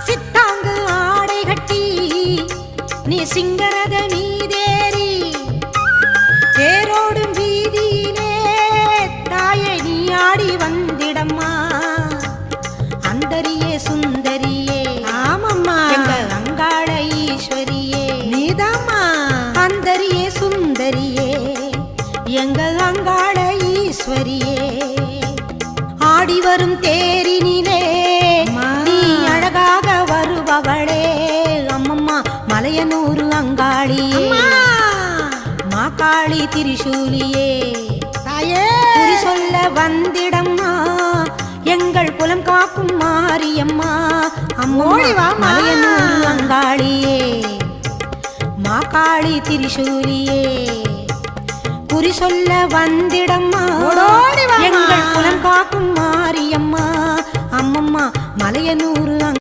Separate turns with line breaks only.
சித்தாங்கு ஆடை கட்டி நீ சிங்கரத மீதேறி தேரோடும் வீதியிலே தாயை நீ ஆடி வந்திடம்மா. அந்தரியே சுந்தரியே
ஆமம்மா
எங்க அங்காள ஈஸ்வரியே
நீதாம்மா.
அந்தரியே சுந்தரியே எங்க அங்காள ஈஸ்வரியே. ஆடி வரும் தேரினிலே நீ அழகாக வருபவளே அம்மம்மா மலையனூர் அங்காளியே மாகாளி திரிசூலியே
தாயே
குறி சொல்ல வந்திடம்மா எங்கள் குலம் காக்கும் மாரியம்மா.
ஓடி வாம்மா.
மலையனூர் அங்காளியே மாகாளி திரிசூலியே குறி சொல்ல வந்திடம்மா
ஓடோடி வாம்மா.
எங்கள் குலம் காக்கும் மாரியம்மா அம்மம்மா மலையனூர்